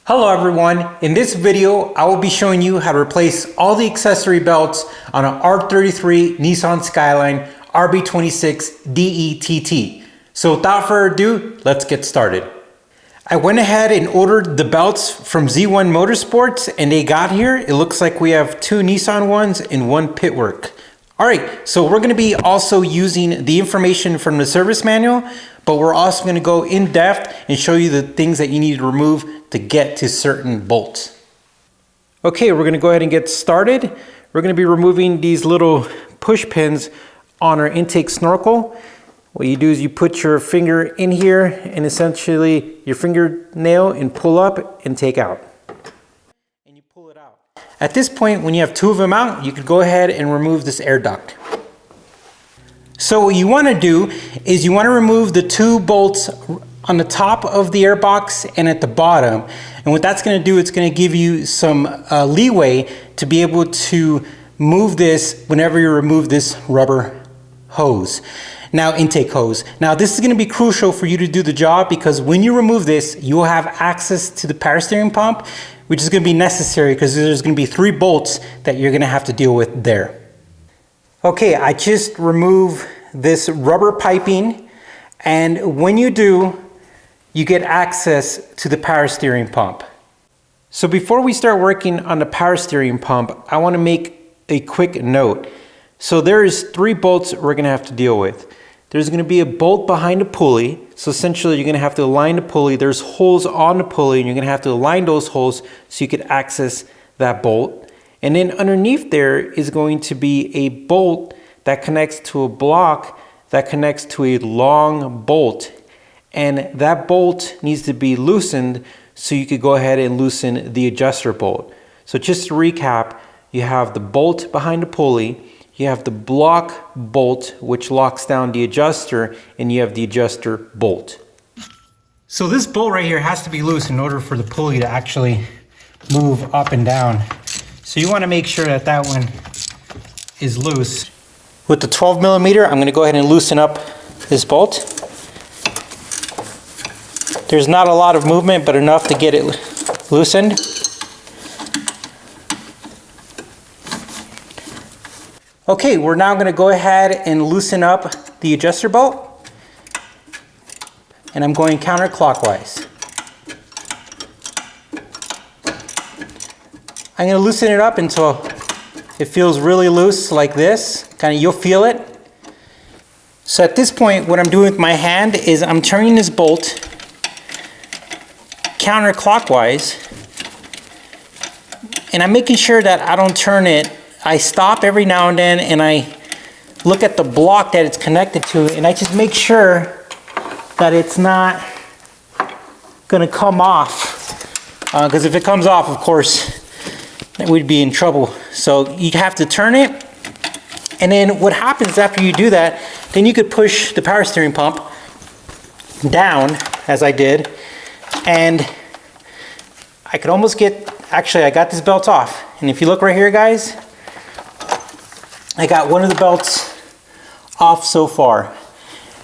Hello everyone, in this video I will be showing you how to replace all the accessory belts on an R33 Nissan Skyline RB26DETT. So without further ado, let's get started. I went ahead and ordered the belts from Z1 Motorsports and they got here. It looks like we have two Nissan ones and one Pitwork. Alright, so we're going to be also using the information from the service manual, but we're also going to go in depth and show you the things that you need to remove to get to certain bolts. Okay, we're going to go ahead and get started. We're going to be removing these little push pins on our intake snorkel. What you do is you put your finger in here and essentially your fingernail and pull up and take out. And you pull it out. At this point, when you have two of them out, you could go ahead and remove this air duct. So what you want to do is you want to remove the two bolts on the top of the air box and at the bottom. And what that's going to do, it's going to give you some leeway to be able to move this whenever you remove this rubber hose. Now, intake hose. Now, this is going to be crucial for you to do the job because when you remove this, you will have access to the power steering pump, which is going to be necessary because there's going to be 3 bolts that you're going to have to deal with there. Okay, I just removed this rubber piping, and when you do, you get access to the power steering pump. So before we start working on the power steering pump, I want to make a quick note. So there is 3 bolts we're going to have to deal with. There's going to be a bolt behind the pulley. So essentially you're going to have to align the pulley. There's holes on the pulley and you're going to have to align those holes so you can access that bolt. And then underneath there is going to be a bolt that connects to a block that connects to a long bolt. And that bolt needs to be loosened so you could go ahead and loosen the adjuster bolt. So just to recap, you have the bolt behind the pulley, you have the block bolt which locks down the adjuster, and you have the adjuster bolt. So this bolt right here has to be loose in order for the pulley to actually move up and down. So you want to make sure that that one is loose. With the 12 millimeter, I'm going to go ahead and loosen up this bolt. There's not a lot of movement, but enough to get it loosened. Okay, we're now going to go ahead and loosen up the adjuster bolt. And I'm going counterclockwise. I'm going to loosen it up until it feels really loose like this. Kind of, you'll feel it. So at this point, what I'm doing with my hand is I'm turning this bolt counterclockwise, and I'm making sure that I don't turn it. I stop every now and then and I look at the block that it's connected to, and I just make sure that it's not gonna come off, because if it comes off, of course, we'd be in trouble. So you have to turn it, and then what happens after you do that, then you could push the power steering pump down, as I did, and I could almost get, actually I got this belt off, and if you look right here guys, I got one of the belts off so far,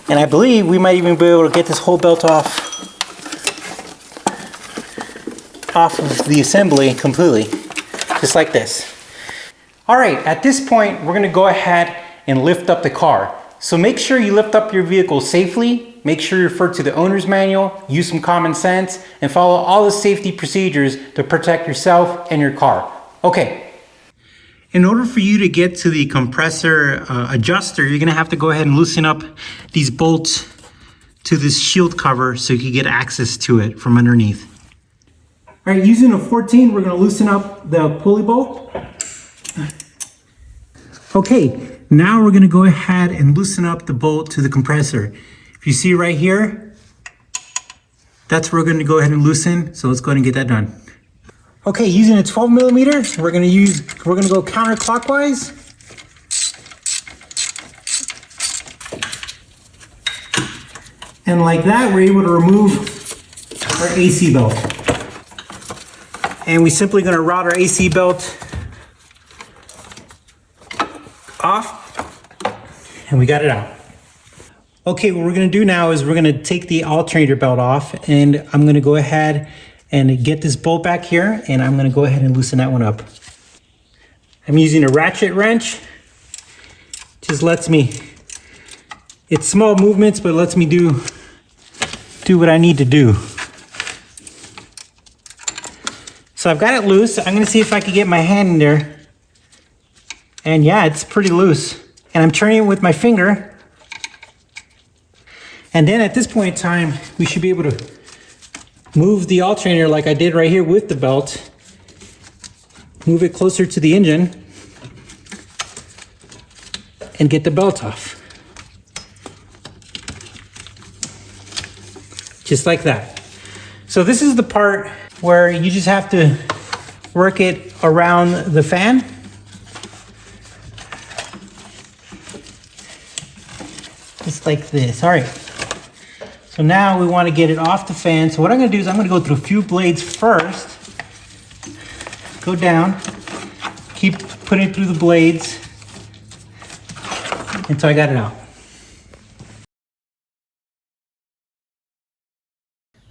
and I believe we might even be able to get this whole belt off of the assembly completely, just like this. Alright, at this point we're going to go ahead and lift up the car. So make sure you lift up your vehicle safely, make sure you refer to the owner's manual, use some common sense, and follow all the safety procedures to protect yourself and your car. Okay. In order for you to get to the compressor adjuster, you're going to have to go ahead and loosen up these bolts to this shield cover so you can get access to it from underneath. All right, using a 14, we're going to loosen up the pulley bolt. Okay, now we're going to go ahead and loosen up the bolt to the compressor. If you see right here, that's where we're going to go ahead and loosen. So let's go ahead and get that done. Okay, using a 12 millimeter, we're going to go counterclockwise. And like that, we're able to remove our AC belt. And we're simply going to route our AC belt off, and we got it out. Okay, what we're going to do now is we're going to take the alternator belt off, and I'm going to go ahead and get this bolt back here, and I'm gonna go ahead and loosen that one up. I'm using a ratchet wrench. Just lets me, it's small movements, but it lets me do what I need to do. So I've got it loose. I'm gonna see if I can get my hand in there. And yeah, it's pretty loose. And I'm turning it with my finger. And then at this point in time, we should be able to move the alternator like I did right here with the belt. Move it closer to the engine and get the belt off. Just like that. So this is the part where you just have to work it around the fan. Just like this. All right. So now we want to get it off the fan. So what I'm going to do is I'm going to go through a few blades first. Go down. Keep putting it through the blades until I got it out.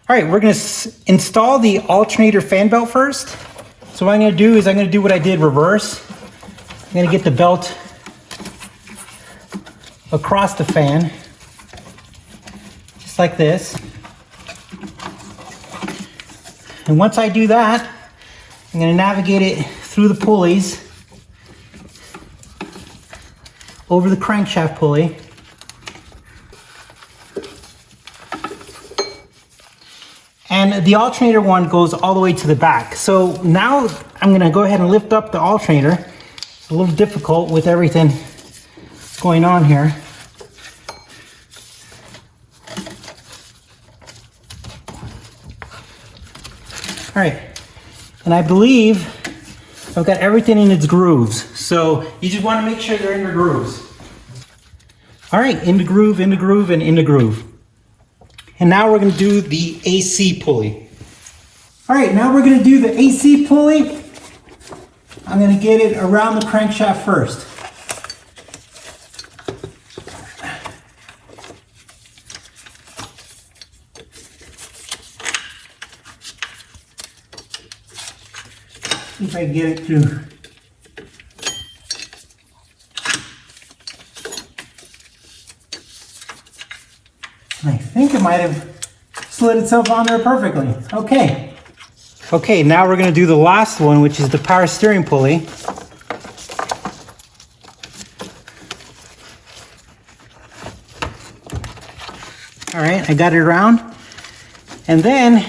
All right, we're going to install the alternator fan belt first. So what I'm going to do is I'm going to do what I did reverse. I'm going to get the belt across the fan, just like this. And once I do that, I'm going to navigate it through the pulleys over the crankshaft pulley. And the alternator one goes all the way to the back. So now I'm gonna go ahead and lift up the alternator. It's a little difficult with everything going on here. All right, and I believe I've got everything in its grooves. So you just wanna make sure they're in the grooves. All right, in the groove, and in the groove. And now we're going to do the AC pulley. All right, now we're going to do the AC pulley. I'm going to get it around the crankshaft first. See if I can get it through. I think it might have slid itself on there perfectly. Okay. Okay, now we're going to do the last one, which is the power steering pulley. All right, I got it around. And then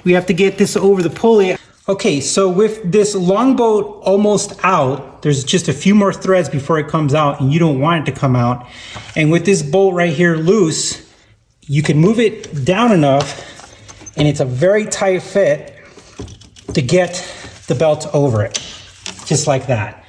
we have to get this over the pulley. Okay, so with this long bolt almost out, there's just a few more threads before it comes out, and you don't want it to come out. And with this bolt right here loose, you can move it down enough, and it's a very tight fit to get the belt over it, just like that.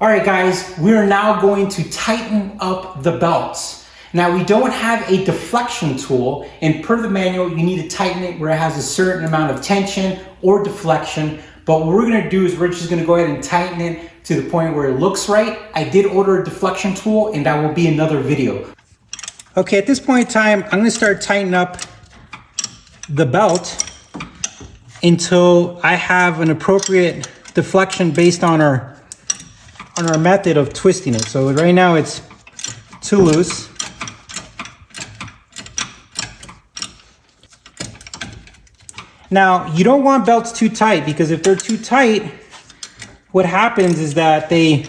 All right, guys, we're now going to tighten up the belts. Now, we don't have a deflection tool, and per the manual, you need to tighten it where it has a certain amount of tension or deflection. But what we're gonna do is we're just gonna go ahead and tighten it to the point where it looks right. I did order a deflection tool, and that will be another video. Okay, at this point in time, I'm gonna start tightening up the belt until I have an appropriate deflection based on our method of twisting it. So right now it's too loose. Now, you don't want belts too tight, because if they're too tight, what happens is that they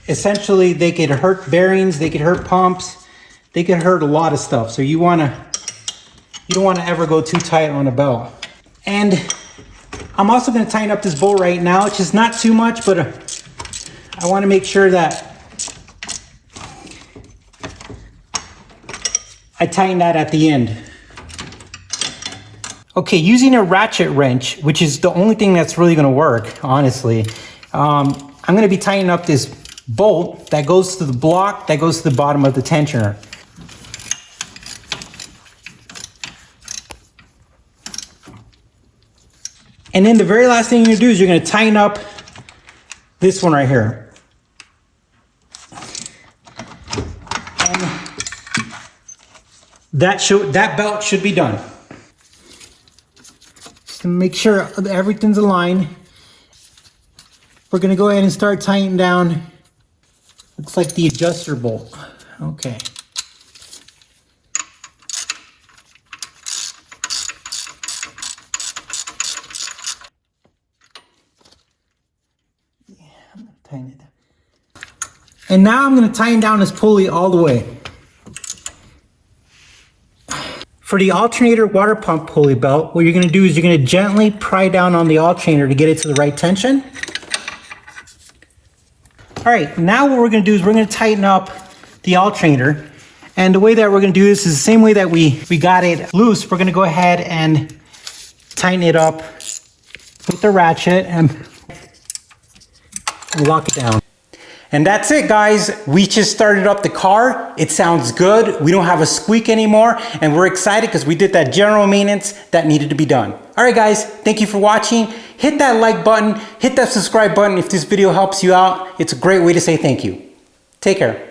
could hurt bearings, they could hurt pumps, they could hurt a lot of stuff. So you don't wanna ever go too tight on a belt. And I'm also gonna tighten up this bolt right now. It's just not too much, but I wanna make sure that I tighten that at the end. Okay, using a ratchet wrench, which is the only thing that's really gonna work, honestly, I'm gonna be tightening up this bolt that goes to the block, that goes to the bottom of the tensioner. And then the very last thing you're gonna do is you're gonna tighten up this one right here. And that belt should be done. Just gonna make sure everything's aligned. We're gonna go ahead and start tightening down. Looks like the adjuster bolt. Okay. Yeah, I'm gonna tighten it down. And now I'm gonna tighten down this pulley all the way. For the alternator water pump pulley belt, what you're gonna do is you're gonna gently pry down on the alternator to get it to the right tension. All right, now what we're gonna do is we're gonna tighten up the alternator. And the way that we're gonna do this is the same way that we got it loose. We're gonna go ahead and tighten it up with the ratchet and lock it down. And that's it, guys. We just started up the car. It sounds good. We don't have a squeak anymore. And we're excited because we did that general maintenance that needed to be done. All right, guys, thank you for watching. Hit that like button, hit that subscribe button if this video helps you out. It's a great way to say thank you. Take care.